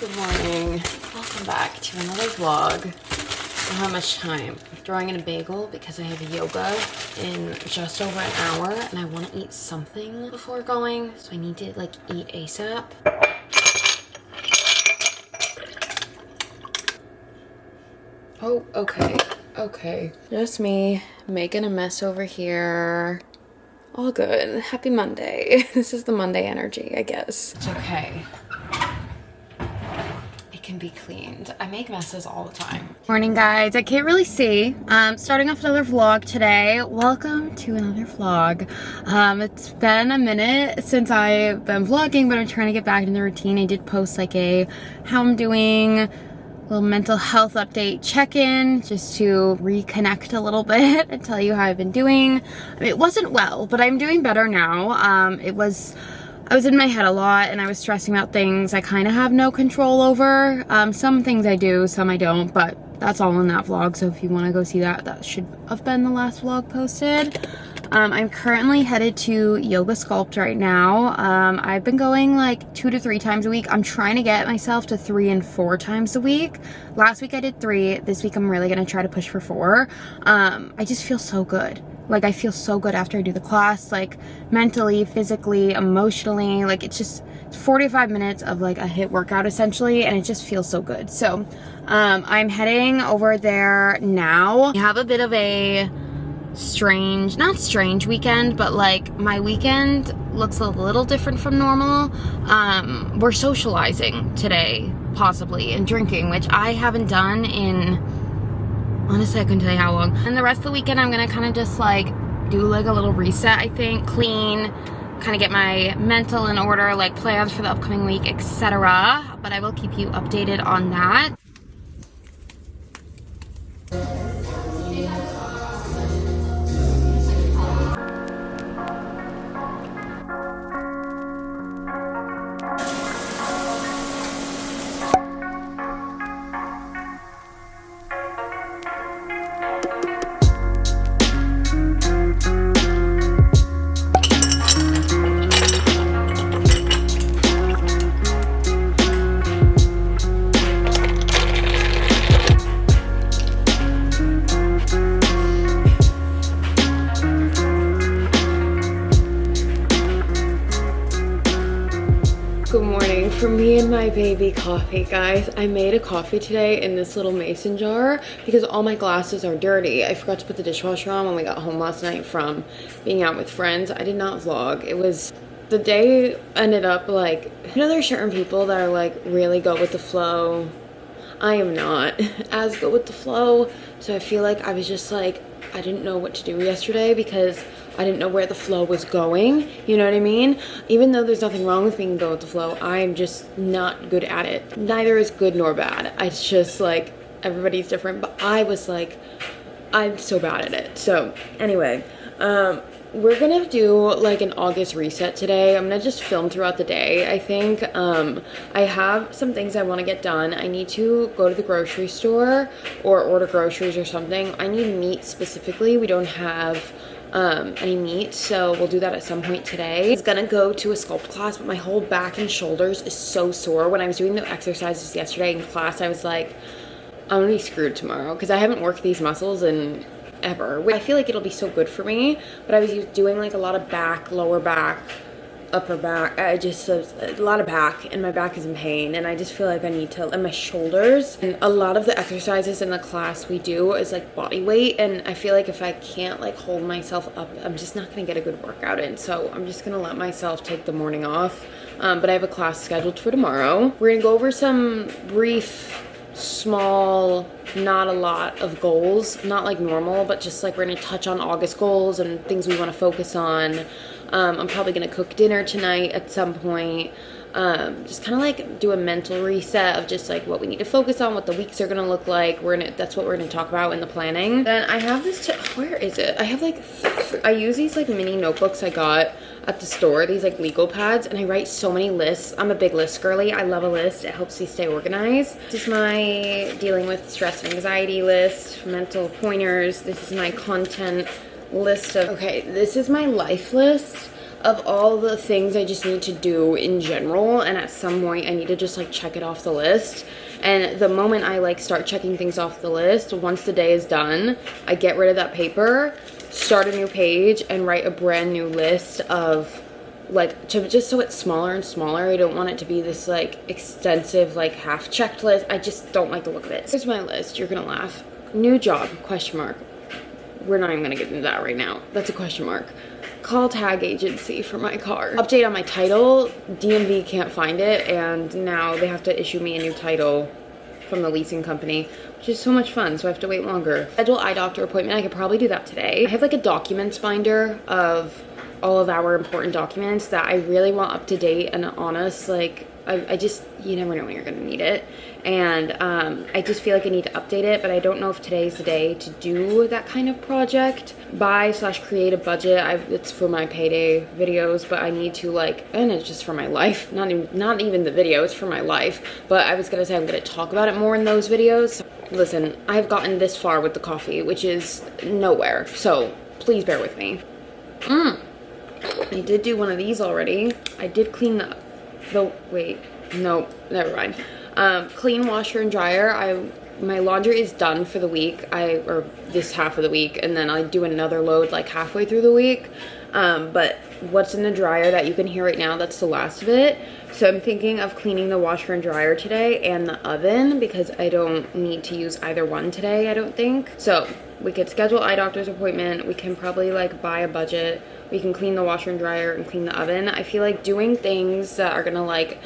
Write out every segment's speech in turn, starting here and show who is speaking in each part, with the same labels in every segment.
Speaker 1: Good morning. Welcome back to another vlog. I don't have much time. I'm throwing in a bagel because I have yoga in just over an hour and I want to eat something before going, so I need to like eat ASAP. Oh, okay. Just me making a mess over here. All good. Happy Monday. This is the Monday energy, I guess. It's okay. It can be cleaned. I make messes all the time. Morning, guys. I can't really see. Starting off another vlog today. Welcome to another vlog. It's been a minute since I've been vlogging, but I'm trying to get back in the routine. I did post like a how I'm doing, little mental health update check-in just to reconnect a little bit and tell you how I've been doing. I mean, it wasn't well, but I'm doing better now. I was in my head a lot and I was stressing about things I kind of have no control over. Some things I do, some I don't, but that's all in that vlog. So if you want to go see that, that should have been the last vlog posted. I'm currently headed to Yoga Sculpt right now. I've been going like 2 to 3 times a week. I'm trying to get myself to 3 and 4 times a week. Last week I did 3. This week I'm really going to try to push for 4. I just feel so good. Like I feel so good after I do the class, like mentally, physically, emotionally. Like it's 45 minutes of like a HIIT workout essentially, and it just feels so good. So I'm heading over there now. I have a bit of a not strange weekend, but like my weekend looks a little different from normal. We're socializing today, possibly, and drinking, which I haven't done in, honestly, I couldn't tell you how long. And the rest of the weekend, I'm gonna kind of just like do like a little reset, I think, clean, kind of get my mental in order, like plans for the upcoming week, etc. But I will keep you updated on that. Good morning. For me and my baby coffee, guys. I made a coffee today in this little mason jar because all my glasses are dirty. I forgot to put the dishwasher on when we got home last night from being out with friends. I did not vlog. The day ended up like, you know, there's certain people that are like really go with the flow. I am not as good with the flow. So I feel like I was just like, I didn't know what to do yesterday because I didn't know where the flow was going, you know what I mean? Even though there's nothing wrong with being go with the flow, I'm just not good at it. Neither is good nor bad. It's just like, everybody's different, but I was like, I'm so bad at it. So anyway, we're gonna do like an August reset today. I'm gonna just film throughout the day, I think. I have some things I wanna get done. I need to go to the grocery store or order groceries or something. I need meat specifically. We don't have any meat, so we'll do that at some point today. I was gonna go to a Sculpt class, but my whole back and shoulders is so sore. When I was doing the exercises yesterday in class, I was like, I'm gonna be screwed tomorrow because I haven't worked these muscles in ever. I feel like it'll be so good for me, but I was doing like a lot of back, lower back, upper back. A lot of back, and my back is in pain, and I just feel like I need to, and my shoulders. And a lot of the exercises in the class we do is like body weight, and I feel like if I can't like hold myself up, I'm just not gonna get a good workout in. So I'm just gonna let myself take the morning off. But I have a class scheduled for tomorrow. We're gonna go over some brief, small, not a lot of goals, not like normal, but just like we're gonna touch on August goals and things we want to focus on. I'm probably gonna cook dinner tonight at some point. Just kind of like do a mental reset of just like what we need to focus on, what the weeks are gonna look like. That's what we're gonna talk about in the planning. Then I have this, where is it? I have like, I use these like mini notebooks I got at the store, these like legal pads, and I write so many lists. I'm a big list girly. I love a list. It helps me stay organized. This is my dealing with stress and anxiety list, mental pointers. This is my content list of, okay, this is my life list. of all the things I just need to do in general, and at some point I need to just like check it off the list. And the moment I like start checking things off the list, once the day is done, I get rid of that paper, start a new page, and write a brand new list of like, just so it's smaller and smaller. I don't want it to be this like extensive like half checked list. I just don't like the look of it. Here's my list. You're gonna laugh. New job, question mark. We're not even gonna get into that right now. That's a question mark. Call tag agency for my car. Update on my title. DMV can't find it, and now they have to issue me a new title from the leasing company, which is so much fun, so I have to wait longer. Schedule eye doctor appointment. I could probably do that today. I have like a documents binder of all of our important documents that I really want up to date and honest. Like, I just, you never know when you're gonna need it. And I just feel like I need to update it, but I don't know if today's the day to do that kind of project. Buy/create a budget. It's for my payday videos, but I need to like, and it's just for my life. Not even the video, it's for my life. But I was gonna say I'm gonna talk about it more in those videos. Listen, I've gotten this far with the coffee, which is nowhere. So please bear with me. I did do one of these already. I did clean wait, no, never mind. Clean washer and dryer. My laundry is done for the week, or this half of the week, and then I do another load like halfway through the week. But what's in the dryer that you can hear right now, that's the last of it. So I'm thinking of cleaning the washer and dryer today and the oven, because I don't need to use either one today, I don't think. So we could schedule eye doctor's appointment. We can probably like buy a budget. We can clean the washer and dryer and clean the oven. I feel like doing things that are gonna like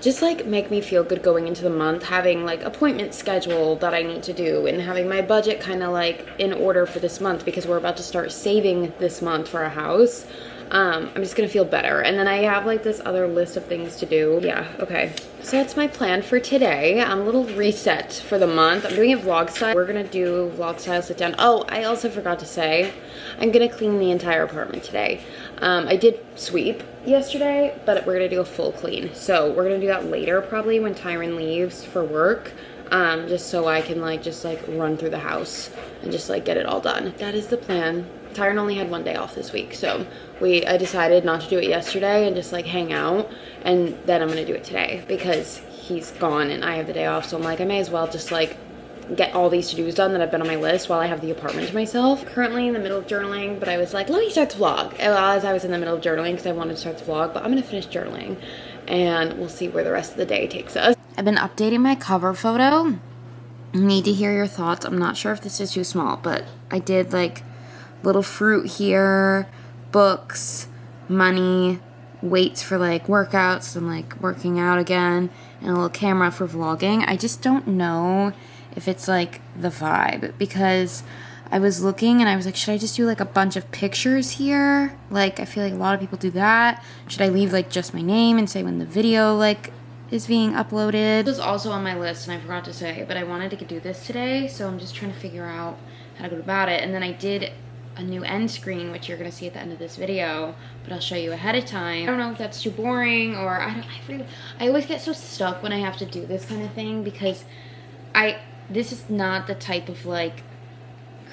Speaker 1: just like make me feel good going into the month, having like appointment schedule that I need to do, and having my budget kind of like in order for this month, because we're about to start saving this month for a house. I'm just gonna feel better. And then I have like this other list of things to do. Yeah, okay. So that's my plan for today. I'm a little reset for the month. I'm doing a vlog style. We're gonna do vlog style sit down. Oh, I also forgot to say, I'm gonna clean the entire apartment today. I did sweep yesterday, but we're gonna do a full clean. So we're gonna do that later, probably when Tyron leaves for work. Just so I can like just like run through the house and just like get it all done. That is the plan. Tyron only had one day off this week, so I decided not to do it yesterday and just like hang out, and then I'm gonna do it today because he's gone and I have the day off. So I'm like, I may as well just like get all these to-dos done that have been on my list while I have the apartment to myself. Currently in the middle of journaling, but I was like, let me start the vlog. As I was in the middle of journaling, because I wanted to start the vlog, but I'm gonna finish journaling and we'll see where the rest of the day takes us. I've been updating my cover photo. Need to hear your thoughts. I'm not sure if this is too small, but I did like little fruit here, books, money, weights for like workouts and like working out again, and a little camera for vlogging. I just don't know if it's like the vibe, because I was looking and I was like, should I just do like a bunch of pictures here? Like, I feel like a lot of people do that. Should I leave like just my name and say when the video like is being uploaded? This was also on my list and I forgot to say, but I wanted to do this today, so I'm just trying to figure out how to go about it. And then I did a new end screen, which you're gonna see at the end of this video, but I'll show you ahead of time. I don't know if that's too boring, or I always get so stuck when I have to do this kind of thing, because this is not the type of like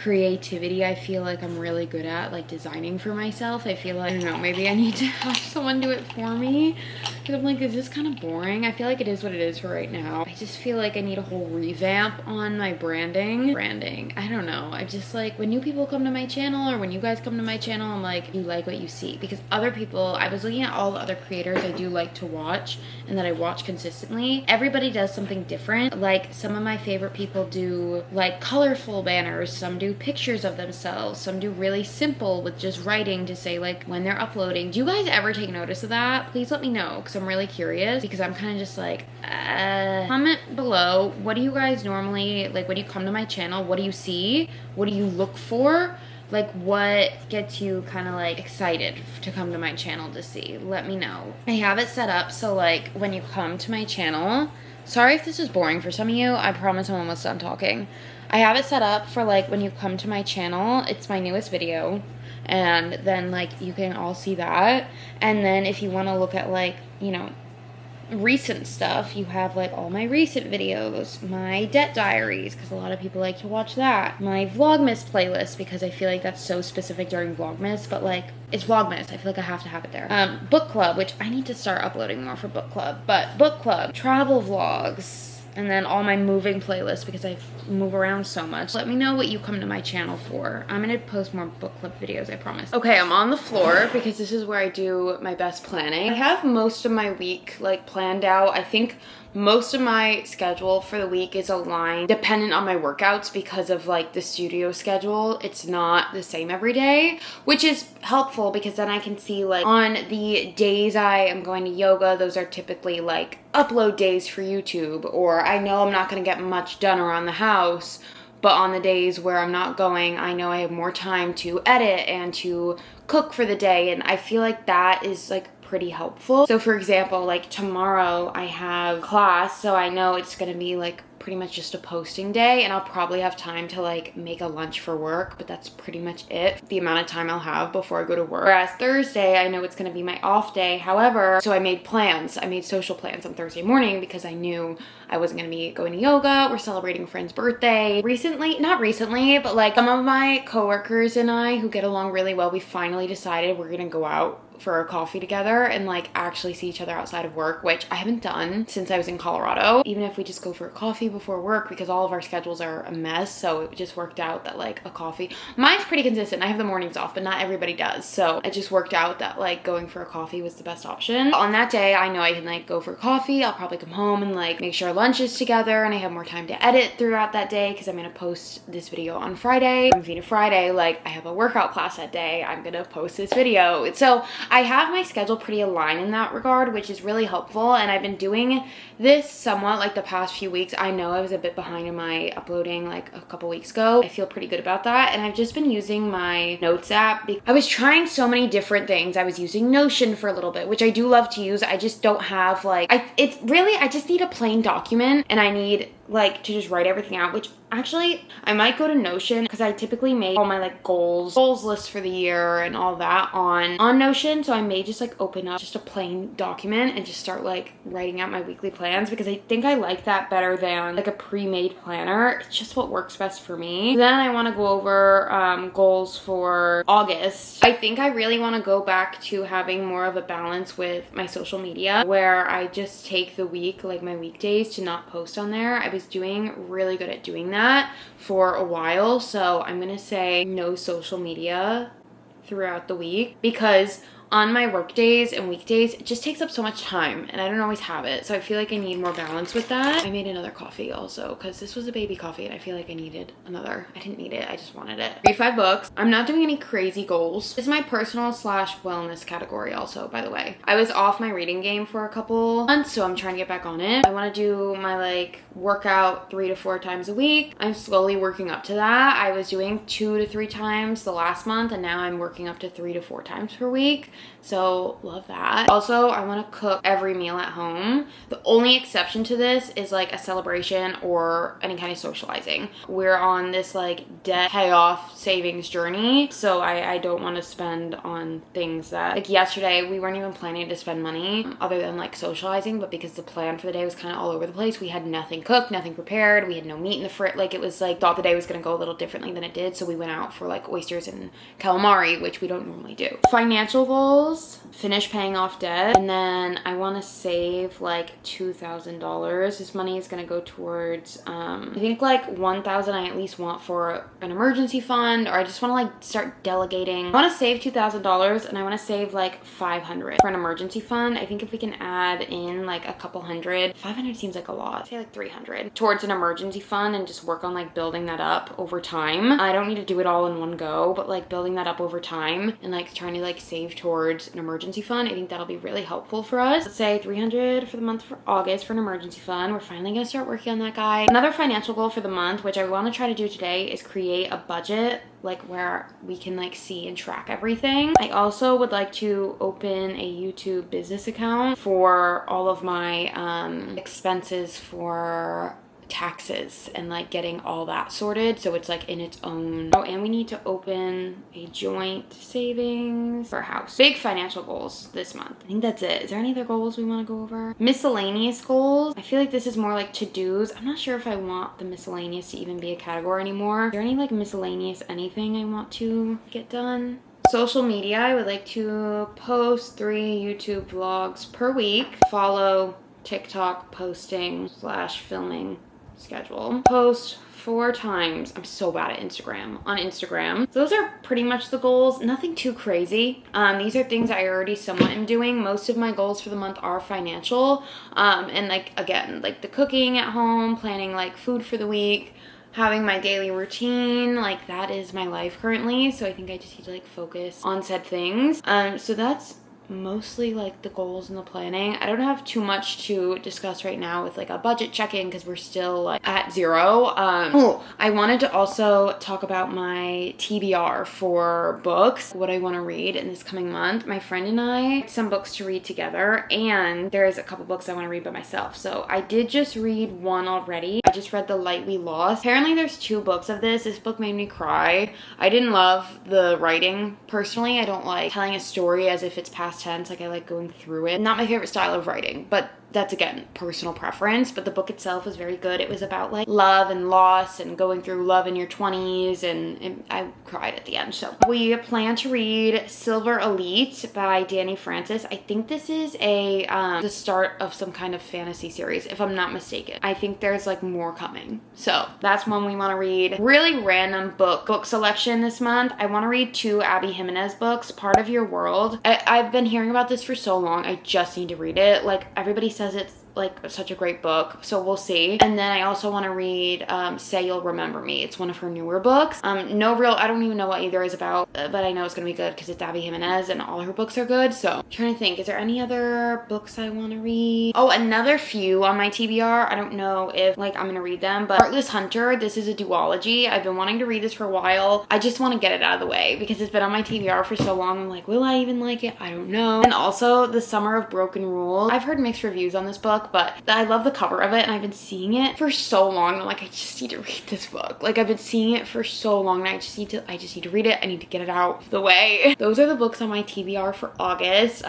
Speaker 1: creativity I feel like I'm really good at, like designing for myself. I feel like, I don't know, maybe I need to have someone do it for me, because I'm like, is this kind of boring? I feel like it is what it is for right now. I just feel like I need a whole revamp on my branding. I don't know. I just like, when new people come to my channel, or when you guys come to my channel, I'm like, you like what you see, because other people, I was looking at all the other creators I do like to watch and that I watch consistently. Everybody does something different. Like, some of my favorite people do like colorful banners, some do pictures of themselves, some do really simple with just writing to say like when they're uploading. Do you guys ever take notice of that? Please let me know, because I'm really curious, because I'm kind of just like, comment below, what do you guys normally, like when you come to my channel, what do you see? What do you look for? Like, what gets you kind of like excited to come to my channel to see? Let me know. I have it set up so like when you come to my channel, sorry if this is boring for some of you, I promise I'm almost done talking. I have it set up for like when you come to my channel, it's my newest video, and then like you can all see that. And then if you want to look at like, you know, recent stuff, you have like all my recent videos, my debt diaries, because a lot of people like to watch that, my Vlogmas playlist, because I feel like that's so specific during Vlogmas, but like it's Vlogmas, I feel like I have to have it there. Book club, which I need to start uploading more for book club, but book club, travel vlogs, and then all my moving playlists because I move around so much. Let me know what you come to my channel for. I'm gonna post more book club videos, I promise. Okay, I'm on the floor because this is where I do my best planning. I have most of my week like planned out. I think most of my schedule for the week is aligned dependent on my workouts because of like the studio schedule. It's not the same every day, which is helpful because then I can see like on the days I am going to yoga, those are typically like upload days for YouTube, or I know I'm not going to get much done around the house, but on the days where I'm not going, I know I have more time to edit and to cook for the day, and I feel like that is like pretty helpful. So for example, like tomorrow I have class, so I know it's gonna be like pretty much just a posting day, and I'll probably have time to like make a lunch for work, but that's pretty much it, the amount of time I'll have before I go to work. Whereas Thursday, I know it's gonna be my off day. However, so I made plans, I made social plans on Thursday morning because I knew I wasn't gonna be going to yoga. We're celebrating a friend's birthday. Not recently, but like some of my coworkers and I who get along really well, we finally decided we're gonna go out for a coffee together and like actually see each other outside of work, which I haven't done since I was in Colorado. Even if we just go for a coffee before work, because all of our schedules are a mess, so it just worked out that like a coffee, mine's pretty consistent. I have the mornings off, but not everybody does, so it just worked out that like going for a coffee was the best option. On that day, I know I can like go for coffee. I'll probably come home and like make sure lunch is together, and I have more time to edit throughout that day because I'm gonna post this video on Friday. On Vita Friday, like I have a workout class that day, I'm gonna post this video. So I have my schedule pretty aligned in that regard, which is really helpful, and I've been doing this somewhat like the past few weeks. I know I was a bit behind in my uploading like a couple weeks ago. I feel pretty good about that, and I've just been using my notes app. I was trying so many different things. I was using Notion for a little bit, which I do love to use. I just don't have like, I just need a plain document, and I need like to just write everything out, which actually I might go to Notion because I typically make all my like goals lists for the year and all that on Notion. So I may just like open up just a plain document and just start like writing out my weekly plans, because I think I like that better than like a pre-made planner. It's just what works best for me. Then I want to go over goals for August. I think I really want to go back to having more of a balance with my social media, where I just take the week, like my weekdays, to not post on there. I was doing really good at doing that for a while, so I'm gonna say no social media throughout the week, because on my work days and weekdays, it just takes up so much time and I don't always have it. So I feel like I need more balance with that. I made another coffee also because this was a baby coffee and I feel like I needed another. I didn't need it, I just wanted it. Read 5 books. I'm not doing any crazy goals. This is my personal / wellness category also, by the way. I was off my reading game for a couple months, so I'm trying to get back on it. I want to do my like workout 3 to 4 times a week. I'm slowly working up to that. I was doing 2 to 3 times the last month, and now I'm working up to 3 to 4 times per week. So love that. Also, I want to cook every meal at home. The only exception to this is like a celebration or any kind of socializing. We're on this like debt payoff savings journey, so I don't want to spend on things that, like yesterday, we weren't even planning to spend money other than like socializing, but because the plan for the day was kind of all over the place, we had nothing cooked, nothing prepared, we had no meat in the fridge. Like it was like, thought the day was going to go a little differently than it did, so we went out for like oysters and calamari, which we don't normally do. Financial goals: finish paying off debt, and then I want to save like $2,000. This money is going to go towards I think like $1,000 I at least want for an emergency fund, or I just want to like start delegating. I want to save $2,000 and I want to save like $500 for an emergency fund. I think if we can add in like a couple hundred, 500 seems like a lot, I'd say like 300 towards an emergency fund, and just work on like building that up over time. I don't need to do it all in one go, but like building that up over time and like trying to like save towards an emergency fund. I think that'll be really helpful for us. Let's say 300 for the month for August for an emergency fund. We're finally gonna start working on that, guy. Another financial goal for the month, which I want to try to do today, is create a budget like where we can like see and track everything. I also would like to open a YouTube business account for all of my expenses for taxes and like getting all that sorted, so it's like in its own. Oh, and we need to open a joint savings for a house. Big financial goals this month. I think that's it. Is there any other goals we want to go over? Miscellaneous goals. I feel like this is more like to-dos. I'm not sure if I want the miscellaneous to even be a category anymore. Is there any like miscellaneous anything I want to get done? Social media, I would like to post 3 YouTube vlogs per week. Follow TikTok posting / filming schedule. Post 4 times. I'm so bad at Instagram. On Instagram. So those are pretty much the goals. Nothing too crazy. These are things I already somewhat am doing. Most of my goals for the month are financial. And like, again, like the cooking at home, planning like food for the week, having my daily routine, like that is my life currently. So I think I just need to like focus on said things. So that's mostly like the goals and the planning. I don't have too much to discuss right now with like a budget check-in because we're still like at 0. I wanted to also talk about my TBR for books, what I want to read in this coming month. My friend and I some books to read together, and there's a couple books I want to read by myself. So I did just read one already. I just read The Lightly Lost. Apparently there's 2 books of this. This book made me cry. I didn't love the writing personally. I don't like telling a story as if it's past tense. Like I like going through it. Not my favorite style of writing, but that's again personal preference. But the book itself was very good. It was about like love and loss and going through love in your 20s, and I cried at the end. So we plan to read Silver Elite by Danny Francis. I think this is a the start of some kind of fantasy series, if I'm not mistaken. I think there's like more coming. So that's one we want to read. Really random book selection this month. I want to read 2 Abby Jimenez books. Part of Your World. I've been hearing about this for so long. I just need to read it. Like everybody says it's like such a great book, so we'll see. And then I also want to read Say You'll Remember Me. It's one of her newer books. I don't even know what either is about, but I know it's gonna be good because it's Abby Jimenez and all her books are good. So I'm trying to think, is there any other books I want to read? Oh, another few on my TBR. I don't know if like I'm gonna read them, but Heartless Hunter, this is a duology. I've been wanting to read this for a while. I just want to get it out of the way because it's been on my TBR for so long. I'm like, will I even like it? I don't know. And also The Summer of Broken Rules. I've heard mixed reviews on this book, but I love the cover of it, and I've been seeing it for so long. I'm like, I just need to read this book. Like I've been seeing it for so long, and I just need to read it. I need to get it out of the way. Those are the books on my TBR for August.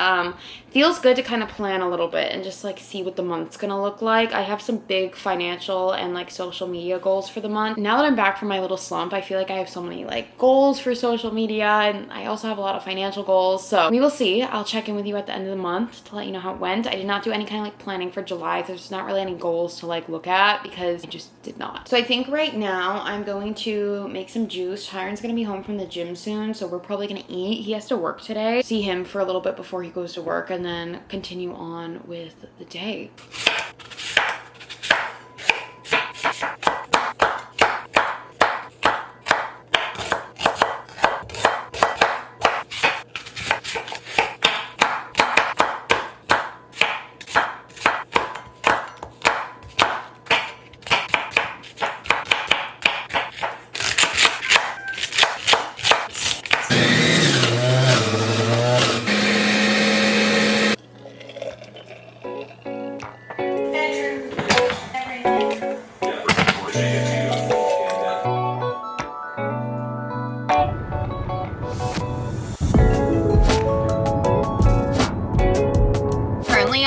Speaker 1: Feels good to kind of plan a little bit and just like see what the month's gonna look like. I have some big financial and like social media goals for the month. Now that I'm back from my little slump, I feel like I have so many like goals for social media, and I also have a lot of financial goals. So we will see. I'll check in with you at the end of the month to let you know how it went. I did not do any kind of like planning for July. There's not really any goals to like look at because I just did not. So I think right now I'm going to make some juice. Tyron's gonna be home from the gym soon, so we're probably gonna eat. He has to work today. See him for a little bit before he goes to work, and then continue on with the day.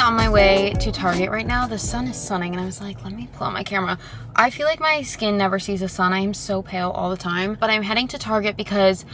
Speaker 1: On my way to Target right now. The sun is sunning, and I was like, let me pull out my camera. I feel like my skin never sees the sun. I am so pale all the time, but I'm heading to Target because,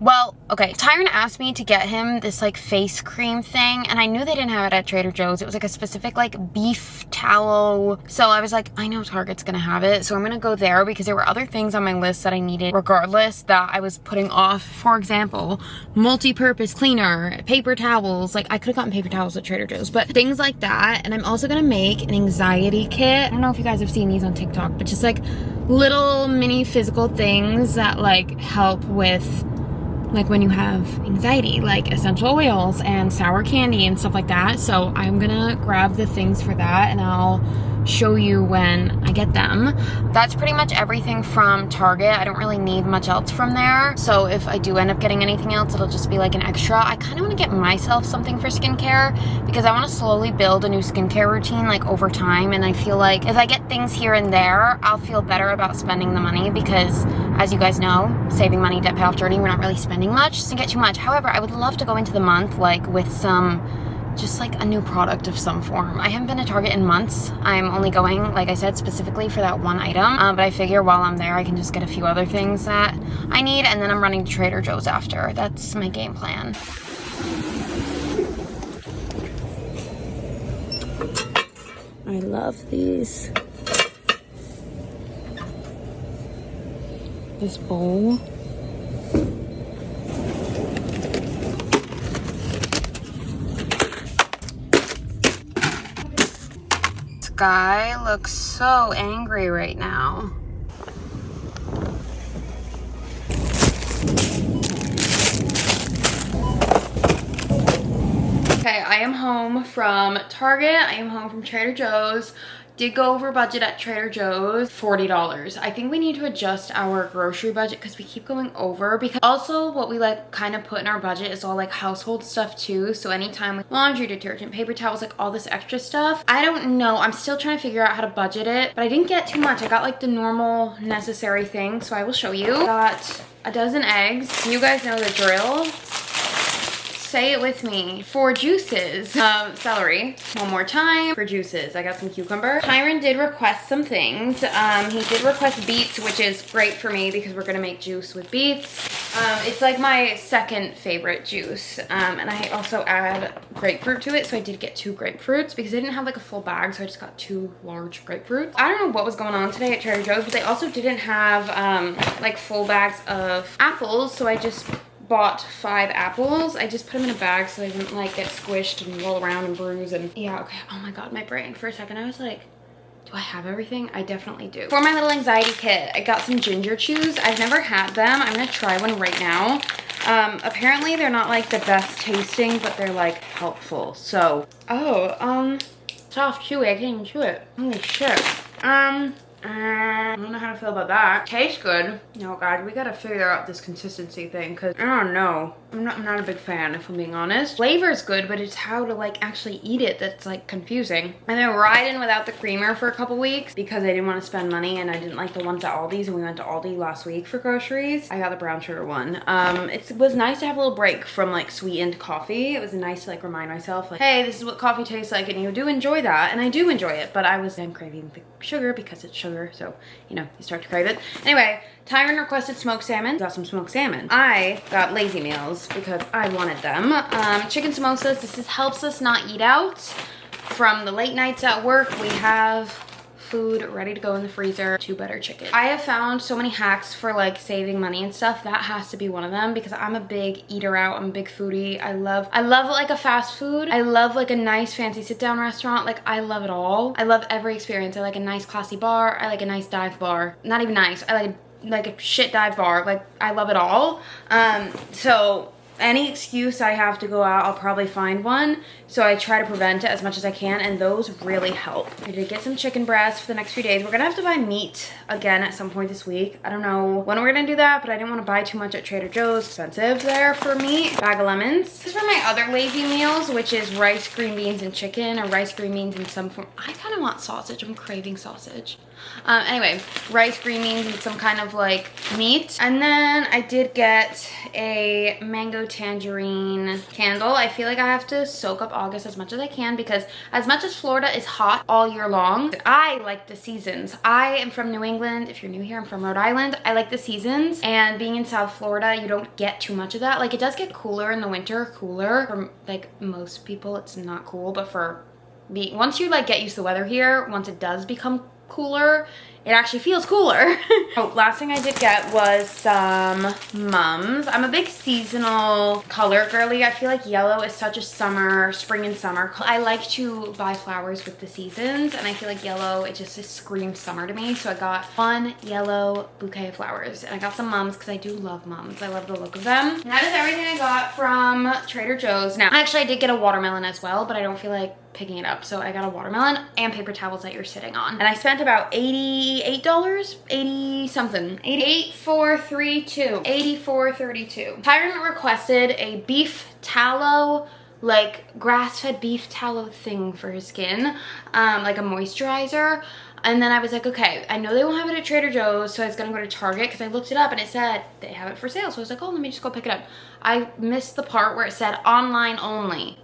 Speaker 1: well, okay, Tyron asked me to get him this like face cream thing, and I knew they didn't have it at Trader Joe's. It was like a specific like beef tallow. So I was like, I know Target's gonna have it, so I'm gonna go there because there were other things on my list that I needed regardless that I was putting off. For example, multi-purpose cleaner, paper towels. Like I could have gotten paper towels at Trader Joe's, but things like that. And I'm also gonna make an anxiety kit. I don't know if you guys have seen these on TikTok, but just like little mini physical things that like help with like when you have anxiety, like essential oils and sour candy and stuff like that. So I'm gonna grab the things for that, and I'll show you when I get them. That's pretty much everything from Target. I don't really need much else from there. So if I do end up getting anything else, it'll just be like an extra. I kind of want to get myself something for skincare because I want to slowly build a new skincare routine like over time. And I feel like if I get things here and there, I'll feel better about spending the money because as you guys know, saving money, debt payoff journey, we're not really spending much. Doesn't get too much. However, I would love to go into the month like with some just like a new product of some form. I haven't been to Target in months. I'm only going, like I said, specifically for that one item. But I figure while I'm there, I can just get a few other things that I need, and then I'm running to Trader Joe's after. That's my game plan. I love these. This bowl. Guy looks so angry right now. Okay, I am home from Target. I am home from Trader Joe's. Did go over budget at Trader Joe's, $40. I think we need to adjust our grocery budget because we keep going over, because also what we like kind of put in our budget is all like household stuff too. So anytime like laundry detergent, paper towels, like all this extra stuff. I don't know, I'm still trying to figure out how to budget it, but I didn't get too much. I got like the normal necessary things, so I will show you. Got a dozen eggs. You guys know the drill. Say it with me. 4 juices. Celery. One more time. For juices. I got some cucumber. Tyron did request some things. He did request beets, which is great for me because we're gonna make juice with beets. It's like my second favorite juice. And I also add grapefruit to it, so I did get 2 grapefruits because I didn't have like a full bag, so I just got 2 large grapefruits. I don't know what was going on today at Trader Joe's, but they also didn't have like full bags of apples, so I just bought 5 apples. I just put them in a bag so they wouldn't like get squished and roll around and bruise. And yeah, okay. Oh my god, my brain. For a second I was like, do I have everything? I definitely do. For my little anxiety kit, I got some ginger chews. I've never had them. I'm gonna try one right now. Apparently they're not like the best tasting, but they're like helpful. So, soft chewy. I can't even chew it. Holy shit. I don't know how to feel about that. Tastes good. No, God, we gotta figure out this consistency thing because I don't know. I'm not a big fan, if I'm being honest. Flavor's good, but it's how to like actually eat it that's like confusing. And then riding without the creamer for a couple weeks because I didn't want to spend money and I didn't like the ones at Aldi's, and we went to Aldi last week for groceries. I got the brown sugar one. It was nice to have a little break from like sweetened coffee. It was nice to like remind myself like, hey, this is what coffee tastes like, and you do enjoy that, and I do enjoy it, but I was then craving the sugar because it's sugar, so you know, you start to crave it. Anyway, Tyron requested smoked salmon. Got some smoked salmon. I got lazy meals because I wanted them. Chicken samosas. This helps us not eat out. From the late nights at work, we have food ready to go in the freezer. 2 butter chicken. I have found so many hacks for like saving money and stuff. That has to be one of them because I'm a big eater out. I'm a big foodie. I love like a fast food. I love like a nice fancy sit down restaurant. Like I love it all. I love every experience. I like a nice classy bar. I like a nice dive bar. Not even nice. I like a shit dive bar. Like I love it all. So any excuse I have to go out, I'll probably find one. So I try to prevent it as much as I can, and those really help. I did get some chicken breast for the next few days. We're gonna have to buy meat again at some point this week. I don't know when we're gonna do that, but I didn't want to buy too much at Trader Joe's. Expensive there for meat. Bag of lemons. This is for my other lazy meals, which is rice, green beans, and chicken, or rice, green beans in some form. I kind of want sausage. I'm craving sausage. Anyway, rice, green beans, and some kind of like meat. And then I did get a mango tangerine candle. I feel like I have to soak up August as much as I can because as much as Florida is hot all year long, I like the seasons. I am from New England. If you're new here, I'm from Rhode Island. I like the seasons, and being in South Florida, you don't get too much of that. Like it does get cooler in the winter, cooler. For like most people, it's not cool, but for once you like get used to the weather here, once it does become cooler, it actually feels cooler. Oh, last thing I did get was some mums. I'm a big seasonal color girly. I feel like yellow is such a spring and summer. I like to buy flowers with the seasons, and I feel like yellow, it just screams summer to me. So I got one yellow bouquet of flowers, and I got some mums because I do love mums. I love the look of them. And that is everything I got from Trader Joe's. Now, actually I did get a watermelon as well, but I don't feel like picking it up, so I got a watermelon and paper towels that you're sitting on, and I spent about $88, 80 something, 84.32, 84.32. Tyrant requested a beef tallow, like grass-fed beef tallow thing for his skin, like a moisturizer. And then I was like, okay, I know they won't have it at Trader Joe's, so I was gonna go to Target because I looked it up and it said they have it for sale. So I was like, oh, let me just go pick it up. I missed the part where it said online only.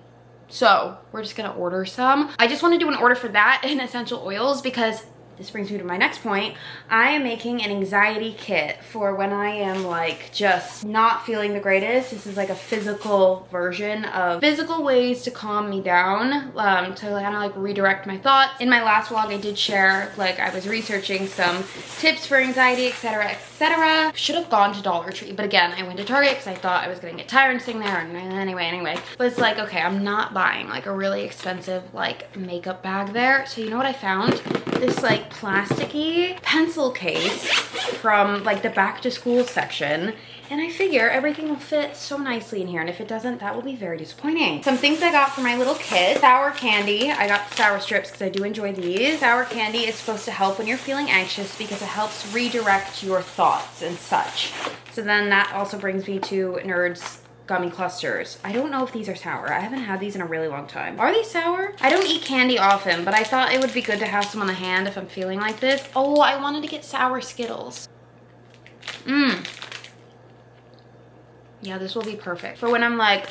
Speaker 1: So we're just gonna order some. I just want to do an order for that and essential oils because this brings me to my next point. I am making an anxiety kit for when I am like just not feeling the greatest. This is like a physical version of physical ways to calm me down, to kind of like redirect my thoughts. In my last vlog, I did share like I was researching some tips for anxiety, etc, etc. Should have gone to Dollar Tree, but again, I went to Target because I thought I was gonna get tired and sitting there, and anyway. But it's like, okay, I'm not buying like a really expensive like makeup bag there. So you know what I found? This like plasticky pencil case from like the back to school section, and I figure everything will fit so nicely in here, and if it doesn't, that will be very disappointing. Some things I got for my little kid. Sour candy. I got sour strips because I do enjoy these. Sour candy is supposed to help when you're feeling anxious because it helps redirect your thoughts and such. So then that also brings me to Nerds gummy clusters. I don't know if these are sour. I haven't had these in a really long time. Are these sour? I don't eat candy often, but I thought it would be good to have some on the hand if I'm feeling like this. Oh, I wanted to get sour Skittles. Yeah, this will be perfect for when I'm like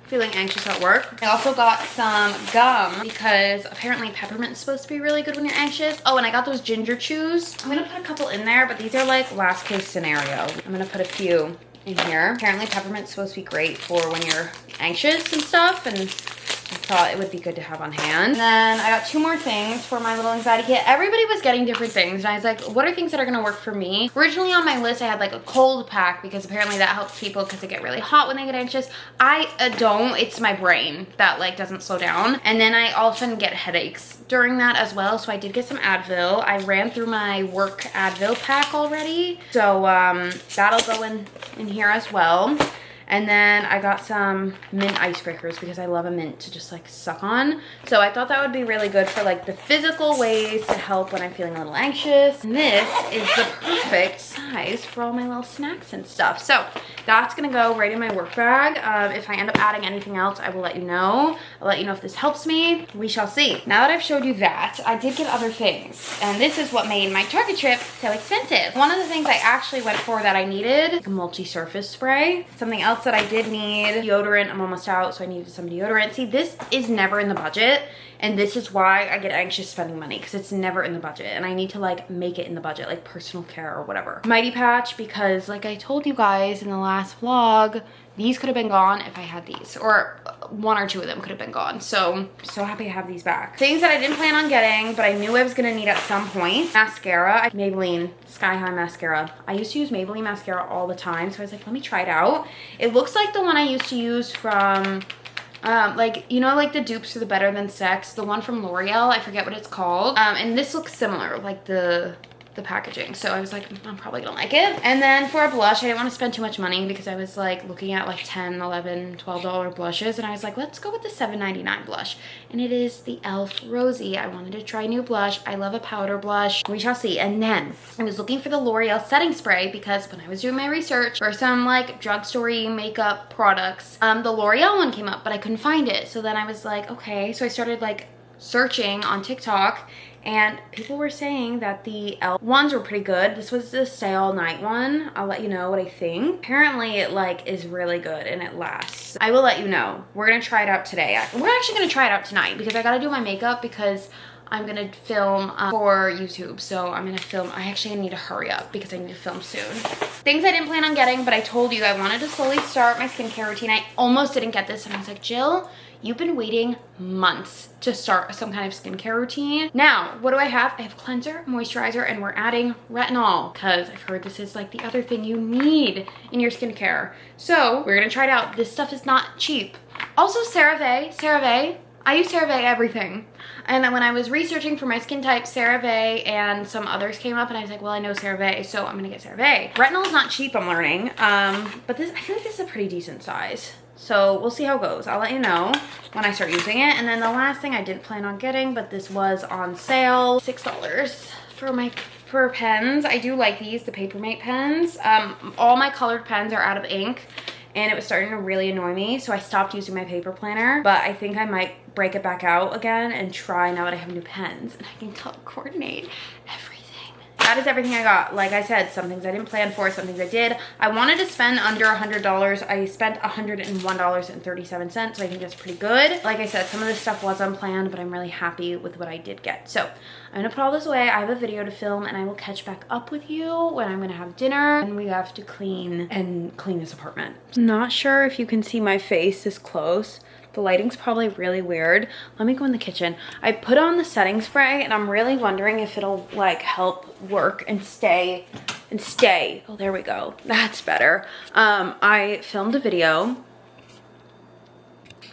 Speaker 1: feeling anxious at work. I also got some gum because apparently peppermint is supposed to be really good when you're anxious. Oh, and I got those ginger chews. I'm gonna put a couple in there, but these are like last case scenario. I'm gonna put a few in here. Apparently peppermint's supposed to be great for when you're anxious and stuff, and I thought it would be good to have on hand. And then I got two more things for my little anxiety kit. Everybody was getting different things, and I was like, what are things that are gonna work for me? Originally on my list, I had like a cold pack because apparently that helps people because they get really hot when they get anxious. I don't. It's my brain that like doesn't slow down. And then I often get headaches during that as well, so I did get some Advil. I ran through my work Advil pack already, so that'll go in here as well. And then I got some mint icebreakers because I love a mint to just like suck on. So I thought that would be really good for like the physical ways to help when I'm feeling a little anxious. And this is the perfect size for all my little snacks and stuff. So that's gonna go right in my work bag. If I end up adding anything else, I will let you know. I'll let you know if this helps me. We shall see. Now that I've showed you that, I did get other things. And this is what made my Target trip so expensive. One of the things I actually went for that I needed, like a multi-surface spray. Something else that I did need, deodorant. I'm almost out, so I needed some deodorant. See, this is never in the budget, and this is why I get anxious spending money, because it's never in the budget, and I need to like make it in the budget, like personal care or whatever. Mighty Patch, because like I told you guys in the last vlog, these could have been gone if I had these, or one or two of them could have been gone. So I'm so happy to have these back. Things that I didn't plan on getting, but I knew I was gonna need at some point. Mascara, Maybelline Sky High Mascara. I used to use Maybelline mascara all the time, so I was like, let me try it out. It looks like the one I used to use from, like, you know, like the dupes for the Better Than Sex, the one from L'Oreal, I forget what it's called. And this looks similar, like the packaging, so I was like, I'm probably gonna like it. And then for a blush, I didn't want to spend too much money because I was like looking at like $10, $11, $12 blushes, and I was like, let's go with the $7.99 blush, and it is the e.l.f. Rosy. I wanted to try a new blush. I love a powder blush. We shall see. And then I was looking for the L'Oreal setting spray because when I was doing my research for some like drugstore makeup products, the L'Oreal one came up, but I couldn't find it. So then I was like, okay, so I started like searching on TikTok, and people were saying that the e.l.f. ones were pretty good. This was the Stay All Night one. I'll let you know what I think. Apparently it like is really good and it lasts. I will let you know. We're gonna try it out today. We're actually gonna try it out tonight because I gotta do my makeup because I'm gonna film for YouTube. So I'm gonna film, I actually need to hurry up because I need to film soon. Things I didn't plan on getting, but I told you I wanted to slowly start my skincare routine. I almost didn't get this and I was like, Jill, you've been waiting months to start some kind of skincare routine. Now, what do I have? I have cleanser, moisturizer, and we're adding retinol because I've heard this is like the other thing you need in your skincare. So we're gonna try it out. This stuff is not cheap. Also, CeraVe. I use CeraVe everything. And then when I was researching for my skin type, CeraVe and some others came up and I was like, well, I know CeraVe, so I'm gonna get CeraVe. Retinol is not cheap, I'm learning. But this, I feel like this is a pretty decent size. So we'll see how it goes. I'll let you know when I start using it. And then the last thing I didn't plan on getting, but this was on sale, $6 for pens. I do like these, the Papermate pens. All my colored pens are out of ink and it was starting to really annoy me. So I stopped using my paper planner, but I think I might break it back out again and try now that I have new pens and I can color coordinate everything. That is everything I got. Like I said, some things I didn't plan for, some things I did. I wanted to spend under $100. I spent $101.37, so I think that's pretty good. Like I said, some of this stuff was unplanned, but I'm really happy with what I did get. So I'm gonna put all this away. I have a video to film and I will catch back up with you when I'm gonna have dinner and we have to clean this apartment. Not sure if you can see my face this close. The lighting's probably really weird. Let me go in the kitchen. I put on the setting spray and I'm really wondering if it'll like help work and stay. Oh, there we go. That's better. I filmed a video.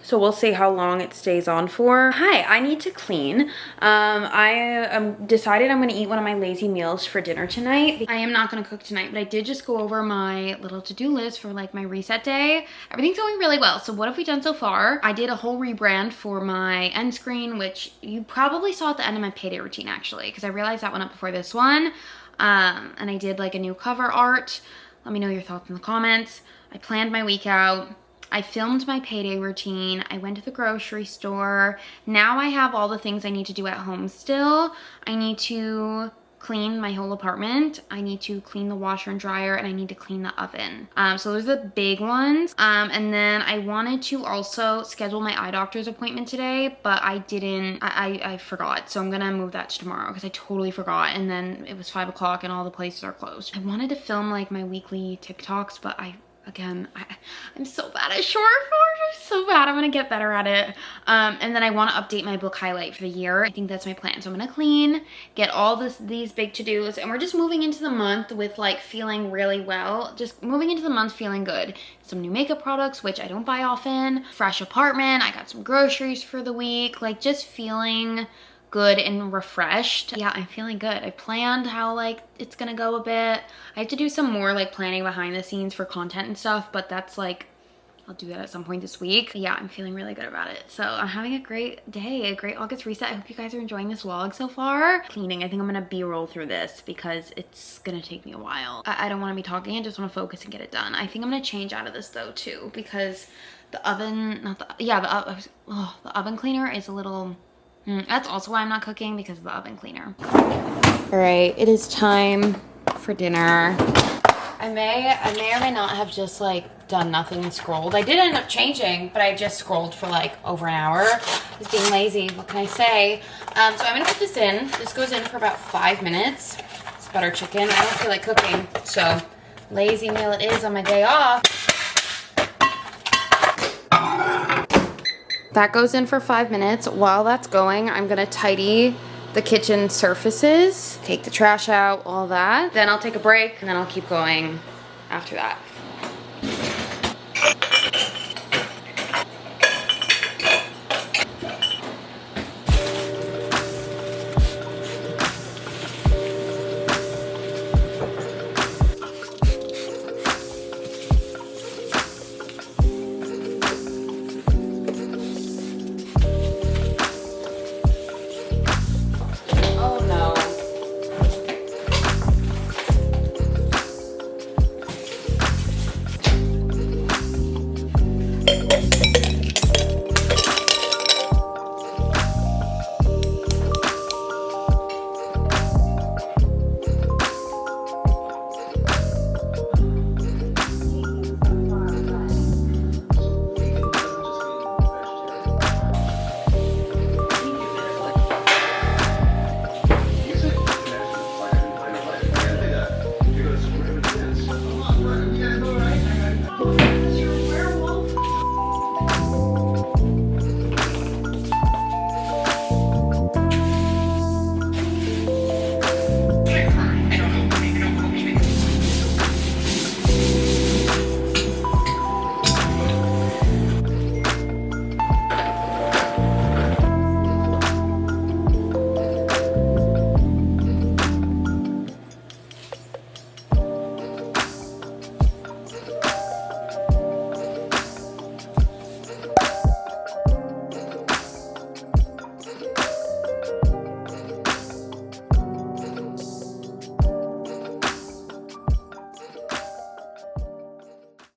Speaker 1: So we'll see how long it stays on for. Hi, I need to clean. I decided I'm gonna eat one of my lazy meals for dinner tonight. I am not gonna cook tonight, but I did just go over my little to-do list for like my reset day. Everything's going really well. So what have we done so far? I did a whole rebrand for my end screen, which you probably saw at the end of my payday routine actually, because I realized that went up before this one. And I did like a new cover art. Let me know your thoughts in the comments. I planned my week out. I filmed my payday routine. I went to the grocery store. Now I have all the things I need to do at home still. I need to clean my whole apartment. I need to clean the washer and dryer and I need to clean the oven. So those are the big ones. And then I wanted to also schedule my eye doctor's appointment today, but I didn't, I forgot. So I'm gonna move that to tomorrow because I totally forgot. And then it was 5 o'clock and all the places are closed. I wanted to film like my weekly TikToks, but I'm so bad at short form. I'm so bad. I'm gonna get better at it. And then I want to update my book highlight for the year. I think that's my plan. So I'm gonna clean, get all these big to-dos, and we're just moving into the month with like feeling really well. Just moving into the month feeling good. Some new makeup products, which I don't buy often. Fresh apartment. I got some groceries for the week. Like just feeling good and refreshed. Yeah, I'm feeling good. I planned how like it's gonna go a bit. I have to do some more like planning behind the scenes for content and stuff, but that's like, I'll do that at some point this week. Yeah, I'm feeling really good about it. So I'm having a great day, a great August reset. I hope you guys are enjoying this vlog so far. Cleaning, I think I'm gonna B-roll through this because it's gonna take me a while. I don't wanna be talking, I just wanna focus and get it done. I think I'm gonna change out of this though too because the oven, the oven cleaner is a little, that's also why I'm not cooking, because of the oven cleaner. All right, it is time for dinner. I may or may not have just like done nothing and scrolled. I did end up changing, but I just scrolled for like over an hour. Just being lazy, what can I say? So I'm gonna put this in. This goes in for about 5 minutes. It's butter chicken. I don't feel like cooking, so lazy meal it is on my day off. That goes in for 5 minutes. While that's going, I'm gonna tidy the kitchen surfaces, take the trash out, all that. Then I'll take a break and then I'll keep going after that.